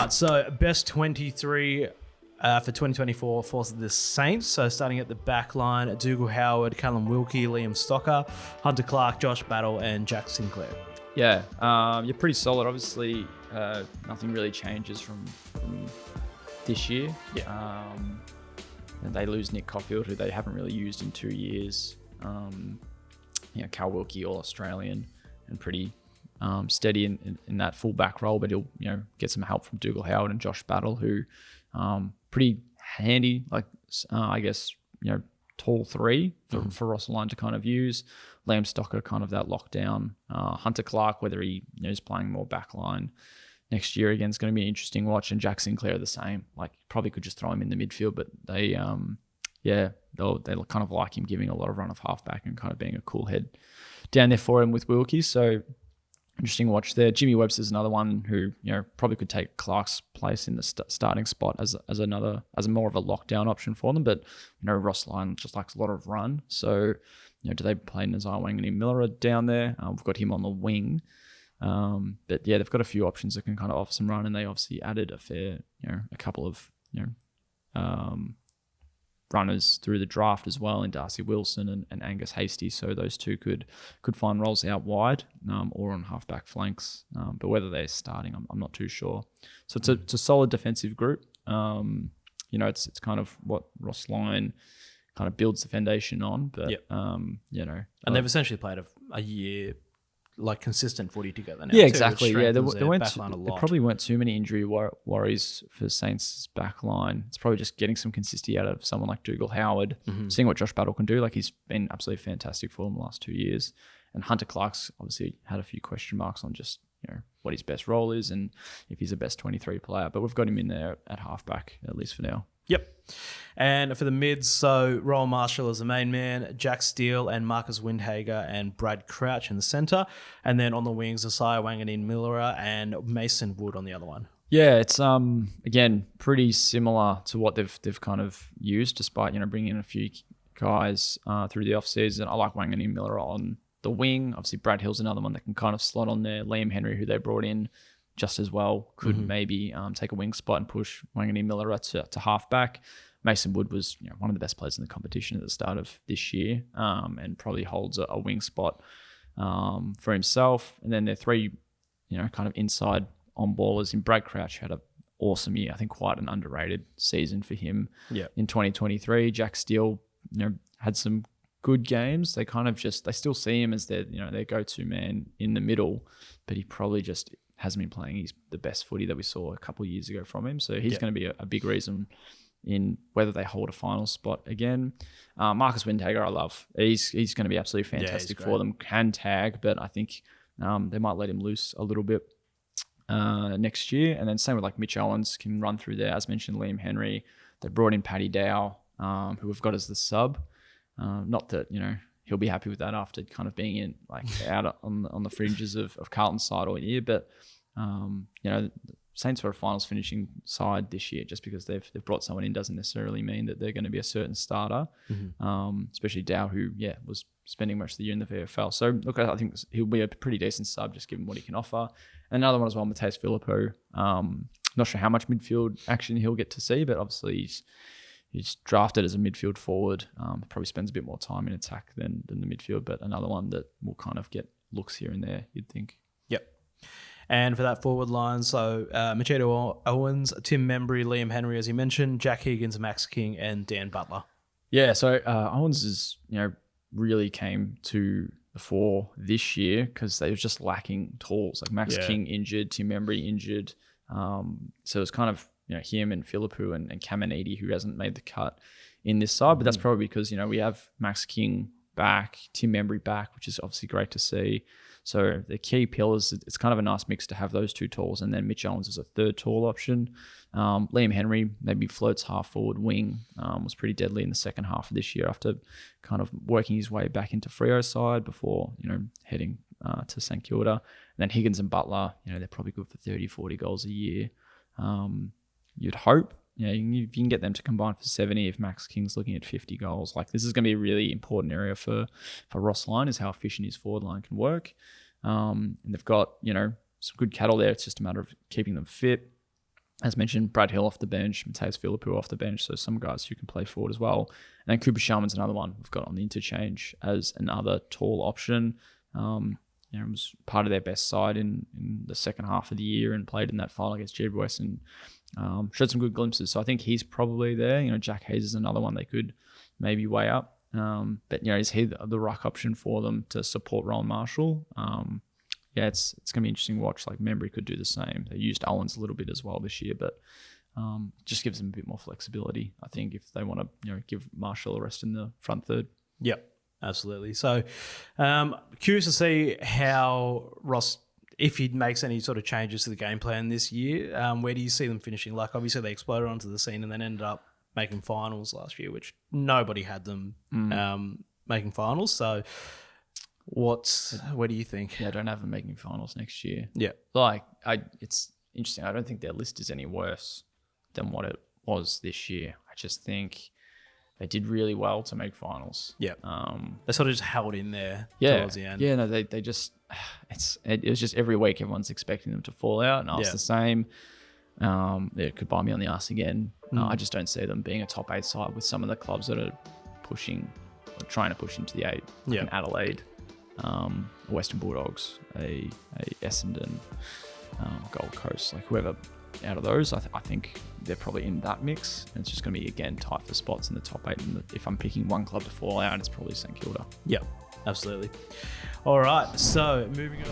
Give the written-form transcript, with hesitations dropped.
right, so best 23 for 2024 falls to the Saints. So starting at the back line, Dougal Howard, Callum Wilkie, Liam Stocker, Hunter Clark, Josh Battle, and Jack Sinclair. Yeah, you're pretty solid. Obviously, nothing really changes from this year. Yeah. And they lose Nick Coffield, who they haven't really used in 2 years. Cal Wilkie, all Australian, and pretty steady in that full back role, but he'll get some help from Dougal Howard and Josh Battle, who pretty handy, I guess tall three for Ross Lyon to kind of use. Liam Stocker, kind of that lockdown. Hunter Clark, whether he is playing more backline next year again, is going to be an interesting watch. And Jack Sinclair the same. Like, probably could just throw him in the midfield, but they kind of like him giving a lot of run of halfback and kind of being a cool head down there for him with Wilkie. So interesting watch there. Jimmy Webster's another one who probably could take Clark's place in the starting spot as more of a lockdown option for them. But Ross Lyon just likes a lot of run. So do they play Nazar Wanganeen Miller down there? We've got him on the wing. But yeah, they've got a few options that can kind of offer some run, and they obviously added a couple of runners through the draft as well in Darcy Wilson and Angus Hasty. So those two could find roles out wide or on halfback flanks. But whether they're starting, I'm not too sure. So it's a solid defensive group. It's kind of what Ross Lyon kind of builds the foundation on. But and they've essentially played a year like consistent footy together now. Yeah, exactly. Yeah, there there probably weren't too many injury worries for Saints' back line. It's probably just getting some consistency out of someone like Dougal Howard, seeing what Josh Battle can do. Like, he's been absolutely fantastic for them the last 2 years. And Hunter Clark's obviously had a few question marks on just what his best role is and if he's a best 23 player. But we've got him in there at halfback, at least for now. Yep. And for the mids, so Rowan Marshall is the main man, Jack Steele and Marcus Windhager and Brad Crouch in the centre. And then on the wings, Isaiah Wanganeen Miller and Mason Wood on the other one. Yeah, it's again pretty similar to what they've kind of used, despite bringing in a few guys through the off season. I like Wanganeen Miller on the wing. Obviously, Brad Hill's another one that can kind of slot on there. Liam Henry, who they brought in just as well, could maybe take a wing spot and push Wanganeen Miller to halfback. Mason Wood was one of the best players in the competition at the start of this year, and probably holds a wing spot for himself. And then there are three, kind of inside on ballers in Brad Crouch, who had an awesome year. I think quite an underrated season for him in 2023. Jack Steele, had some good games. They kind of they still see him as their go-to man in the middle, but he probably just hasn't been playing the best footy that we saw a couple of years ago from him. So he's going to be a big reason in whether they hold a final spot again. Marcus Windhager, I love. He's going to be absolutely fantastic for them. Can tag, but I think they might let him loose a little bit next year. And then same with like Mitch Owens, can run through there. As mentioned, Liam Henry. They brought in Paddy Dow, who we've got as the sub. Not that, he'll be happy with that after kind of being out on the fringes of Carlton's side all year. But, Saints are a finals finishing side this year. Just because they've brought someone in doesn't necessarily mean that they're going to be a certain starter, especially Dow, who, was spending most of the year in the VFL. So, look, I think he'll be a pretty decent sub, just given what he can offer. Another one as well, Mateus Philippou. Not sure how much midfield action he'll get to see, but obviously he's drafted as a midfield forward. Probably spends a bit more time in attack than the midfield, but another one that will kind of get looks here and there, you'd think. Yep. And for that forward line, so Machado Owens, Tim Membry, Liam Henry, as you mentioned, Jack Higgins, Max King, and Dan Butler. Yeah, so Owens is, really came to the fore this year because they were just lacking tools. Like Max King injured, Tim Membry injured. So it's kind of, him and Philippou and Caminiti, who hasn't made the cut in this side. But that's probably because, we have Max King back, Tim Membry back, which is obviously great to see. So the key pillars, it's kind of a nice mix to have those two tools. And then Mitch Owens as a third tall option. Liam Henry maybe floats half forward wing, was pretty deadly in the second half of this year after kind of working his way back into Freo's side before, heading to St Kilda. And then Higgins and Butler, they're probably good for 30, 40 goals a year. You'd hope, if you can get them to combine for 70, if Max King's looking at 50 goals, like this is going to be a really important area for Ross Lyon, is how efficient his forward line can work. And they've got, some good cattle there. It's just a matter of keeping them fit. as mentioned, Brad Hill off the bench, Mateus Philippou off the bench, so some guys who can play forward as well. And then Cooper Sharman's another one we've got on the interchange as another tall option. It was part of their best side in the second half of the year and played in that final against GWS and showed some good glimpses. So I think he's probably there. Jack Hayes is another one they could maybe weigh up. But is he the ruck option for them to support Rowan Marshall? It's going to be interesting to watch. Like Membry could do the same. They used Owens a little bit as well this year, but just gives them a bit more flexibility, I think, if they want to give Marshall a rest in the front third. Yep. Absolutely. So, curious to see how Ross, if he makes any sort of changes to the game plan this year. Where do you see them finishing? Like, obviously, they exploded onto the scene and then ended up making finals last year, which nobody had them making finals. So, where do you think? Yeah, I don't have them making finals next year. Yeah. It's interesting. I don't think their list is any worse than what it was this year. I just think they did really well to make finals. Yeah. They sort of just held in there towards the end. Yeah, no, they just, it was just every week everyone's expecting them to fall out and us the same. It could bite me on the ass again. I just don't see them being a top 8 side with some of the clubs that are trying to push into the 8. Like an Adelaide, Western Bulldogs, a Essendon, Gold Coast, like whoever out of those, I think they're probably in that mix. And it's just going to be, again, tight for spots in the top 8. And if I'm picking one club to fall out, it's probably St Kilda. Yep, absolutely. All right, so moving on.